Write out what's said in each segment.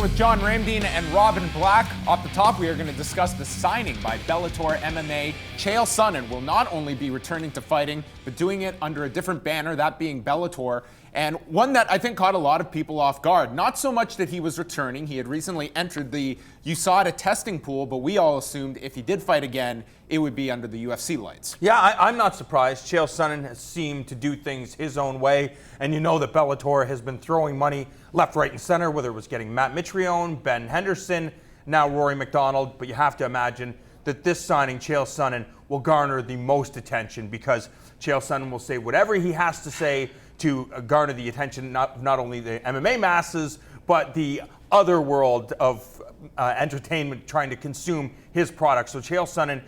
with John Ramdeen and Robin Black. Off the top, we are going to discuss the signing by Bellator MMA. Chael Sonnen will not only be returning to fighting, but doing it under a different banner, that being Bellator. And one that I think caught a lot of people off guard. Not so much that he was returning. He had recently entered the USADA testing pool, but we all assumed if he did fight again, it would be under the UFC lights. Yeah, I'm not surprised. Chael Sonnen has seemed to do things his own way, and you know that Bellator has been throwing money left, right, and center, whether it was getting Matt Mitrione, Ben Henderson, now Rory McDonald, but you have to imagine that this signing, Chael Sonnen, will garner the most attention because Chael Sonnen will say whatever he has to say to garner the attention, not only the MMA masses, but the other world of entertainment trying to consume his product. So Chael Sonnen,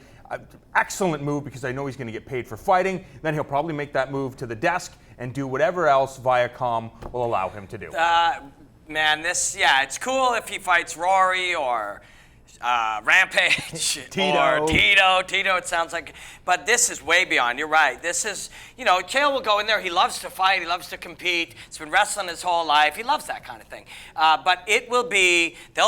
excellent move because I know he's going to get paid for fighting. Then he'll probably make that move to the desk and do whatever else Viacom will allow him to do. Man, it's cool if he fights Rory or Rampage or Tito, it sounds like. But this is way beyond. You're right. This is, Chael will go in there. He loves to fight. He loves to compete. He's been wrestling his whole life. He loves that kind of thing. But there'll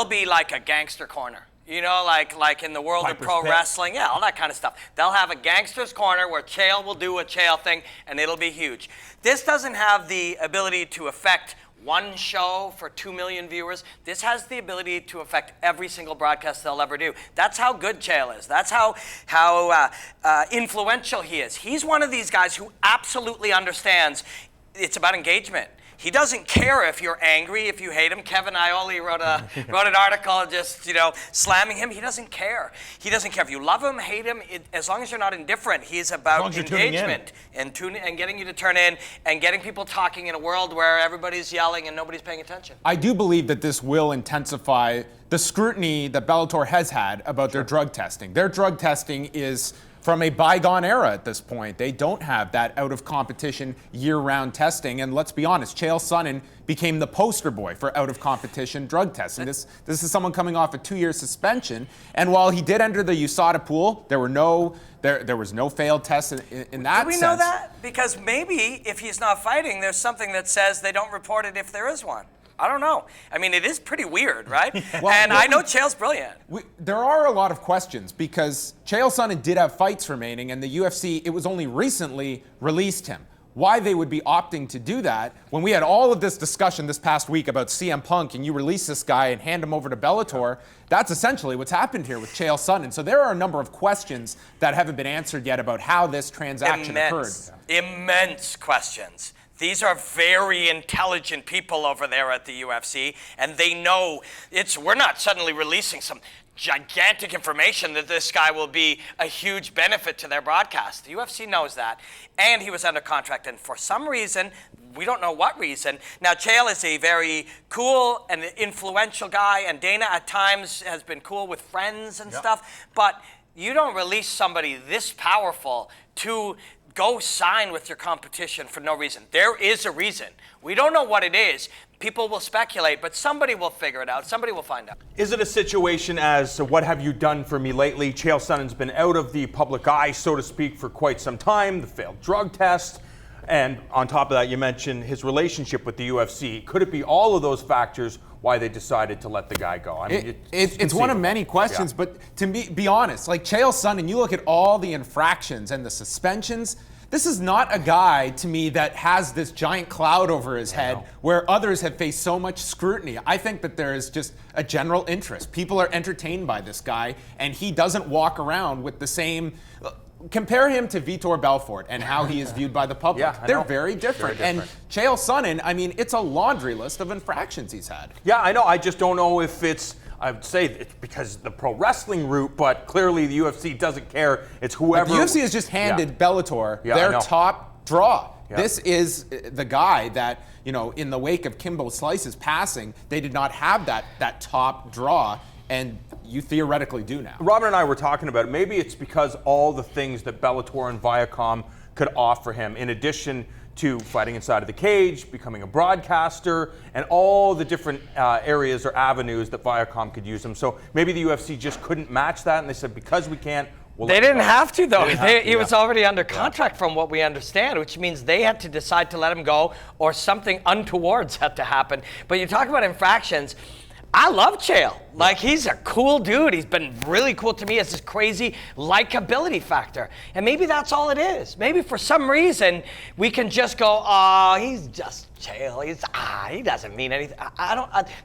be like a gangster corner. Like in the world of pro wrestling, all that kind of stuff. They'll have a gangster's corner where Chael will do a Chael thing, and it'll be huge. This doesn't have the ability to affect one show for 2 million viewers. This has the ability to affect every single broadcast they'll ever do. That's how good Chael is. That's how influential he is. He's one of these guys who absolutely understands it's about engagement. He doesn't care if you're angry, if you hate him. Kevin Ioli wrote an article just, slamming him. He doesn't care. He doesn't care if you love him, hate him. As long as you're not indifferent, he's about engagement and getting you to turn in and getting people talking in a world where everybody's yelling and nobody's paying attention. I do believe that this will intensify the scrutiny that Bellator has had about their drug testing. Their drug testing is from a bygone era at this point. They don't have that out-of-competition year-round testing. And let's be honest, Chael Sonnen became the poster boy for out-of-competition drug testing. This is someone coming off a 2-year suspension. And while he did enter the USADA pool, there was no failed tests in that sense. Do we know that? Because maybe if he's not fighting, there's something that says they don't report it if there is one. I don't know. I mean, it is pretty weird, right? I know Chael's brilliant. There are a lot of questions because Chael Sonnen did have fights remaining, and the UFC, it was only recently released him. Why they would be opting to do that when we had all of this discussion this past week about CM Punk and you release this guy and hand him over to Bellator, that's essentially what's happened here with Chael Sonnen. So there are a number of questions that haven't been answered yet about how this transaction occurred. Immense questions. These are very intelligent people over there at the UFC, and they know we're not suddenly releasing some gigantic information that this guy will be a huge benefit to their broadcast. The UFC knows that, and he was under contract, and for some reason, we don't know what reason. Now, Chael is a very cool and influential guy, and Dana at times has been cool with friends and stuff, but you don't release somebody this powerful to go sign with your competition for no reason. There is a reason. We don't know what it is. People will speculate, but somebody will figure it out. Somebody will find out. Is it a situation as what have you done for me lately? Chael Sonnen's been out of the public eye, so to speak, for quite some time, the failed drug test. And on top of that, you mentioned his relationship with the UFC. Could it be all of those factors why they decided to let the guy go? I mean, it's one of many questions, but to be honest, like Chael Sonnen, you look at all the infractions and the suspensions, this is not a guy, to me, that has this giant cloud over his head where others have faced so much scrutiny. I think that there is just a general interest. People are entertained by this guy, and he doesn't walk around with the same... Compare him to Vitor Belfort and how he is viewed by the public. They're very different. And Chael Sonnen, I mean, it's a laundry list of infractions he's had. Yeah, I know. I just don't know if it's... I would say it's because the pro wrestling route, but clearly the UFC doesn't care. It's whoever. But the UFC has just handed Bellator their top draw. This is the guy that, in the wake of Kimbo Slice's passing, they did not have that top draw, and you theoretically do now. Robin and I were talking about it. Maybe it's because all the things that Bellator and Viacom could offer him, in addition to fighting inside of the cage, becoming a broadcaster, and all the different areas or avenues that Viacom could use him. So maybe the UFC just couldn't match that, and they said, because we can't, They didn't have to, though. He was already under contract from what we understand, which means they had to decide to let him go or something untowards had to happen. But you talk about infractions. I love Chael. Like, he's a cool dude. He's been really cool to me. He has this crazy likability factor. And maybe that's all it is. Maybe for some reason, we can just go, oh, he's just Chael. He doesn't mean anything.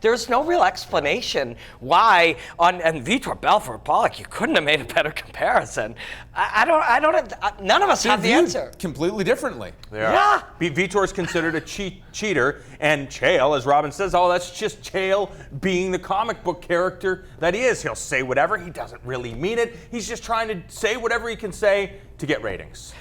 There's no real explanation why and Vitor Belfort Pollock, you couldn't have made a better comparison. None of us have the answer. Completely differently. Yeah. Vitor is considered a cheater, and Chael, as Robin says, oh, that's just Chael being the comic book character that he is. He'll say whatever. He doesn't really mean it. He's just trying to say whatever he can say to get ratings.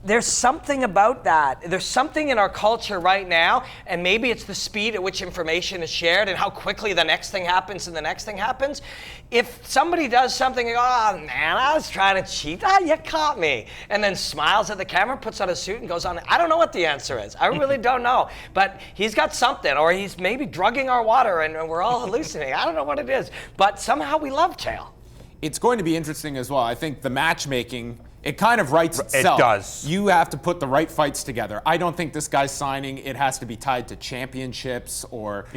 There's something about that. There's something in our culture right now, and maybe it's the speed at which information is shared and how quickly the next thing happens and the next thing happens. If somebody does something, and oh man, I was trying to cheat, you caught me, and then smiles at the camera, puts on a suit and goes on, I don't know what the answer is. I really don't know. But he's got something, or he's maybe drugging our water and we're all hallucinating. I don't know what it is. But somehow we love Chael. It's going to be interesting as well. I think the matchmaking, it kind of writes itself. It does. You have to put the right fights together. I don't think this guy's signing, it has to be tied to championships or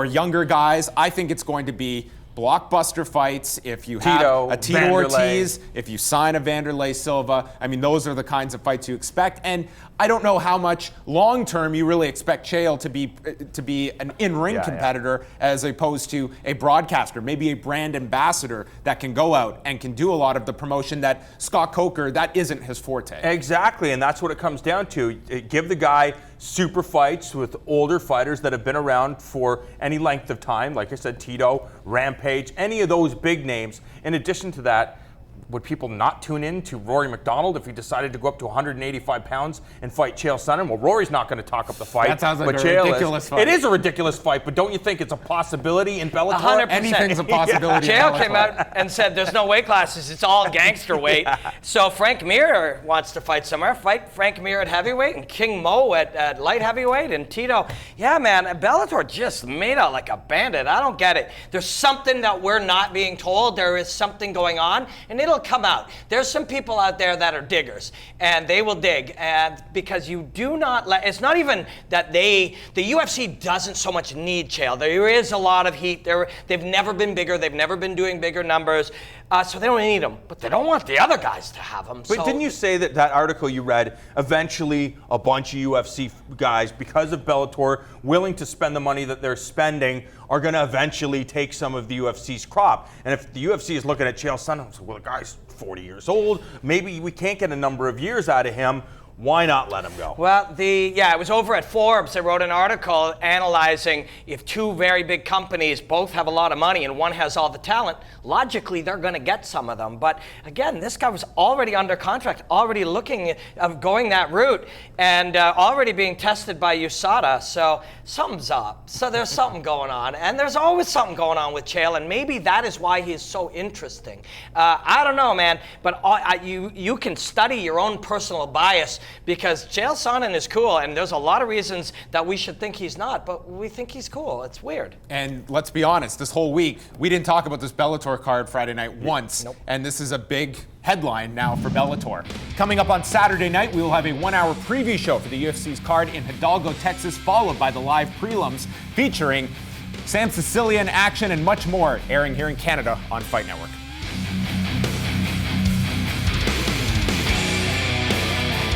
younger guys. I think it's going to be blockbuster fights. If you have a Tito Ortiz, if you sign a Vanderlei Silva, I mean, those are the kinds of fights you expect. And I don't know how much long-term you really expect Chael to be an in-ring competitor as opposed to a broadcaster, maybe a brand ambassador that can go out and can do a lot of the promotion that Scott Coker, that isn't his forte. Exactly, and that's what it comes down to. Give the guy super fights with older fighters that have been around for any length of time. Like I said, Tito, Rampage, any of those big names. In addition to that, would people not tune in to Rory McDonald if he decided to go up to 185 pounds and fight Chael Sonnen? Well, Rory's not going to talk up the fight. That sounds like but a ridiculous fight. It is a ridiculous fight, but don't you think it's a possibility in Bellator? 100%. Anything's a possibility. Chael came out and said there's no weight classes. It's all gangster weight. So Frank Mir wants to fight somewhere. Fight Frank Mir at heavyweight and King Mo at light heavyweight and Tito. Yeah, man, Bellator just made out like a bandit. I don't get it. There's something that we're not being told. There is something going on, and it'll come out. There's some people out there that are diggers, and they will dig, and because you do not it's not even that the UFC doesn't so much need Chael. There is a lot of heat. They've never been bigger. They've never been doing bigger numbers, so they don't need him, but they don't want the other guys to have him. But didn't you say that article you read, eventually a bunch of UFC guys, because of Bellator, willing to spend the money that they're spending, are going to eventually take some of the UFC's crop? And if the UFC is looking at Chael Sonnen, well, the guy's 40 years old, maybe we can't get a number of years out of him. Why not let him go? Well, it was over at Forbes. They wrote an article analyzing if two very big companies both have a lot of money and one has all the talent, logically they're going to get some of them. But again, this guy was already under contract, already looking of going that route, and already being tested by USADA. So something's up. So there's something going on, and there's always something going on with Chael, and maybe that is why he is so interesting. I don't know, man, but you can study your own personal bias, because Chael Sonnen is cool, and there's a lot of reasons that we should think he's not, but we think he's cool. It's weird. And let's be honest, this whole week, we didn't talk about this Bellator card Friday night once, and this is a big headline now for Bellator. Coming up on Saturday night, we will have a 1-hour preview show for the UFC's card in Hidalgo, Texas, followed by the live prelims featuring Sam Sicilian action and much more, airing here in Canada on Fight Network.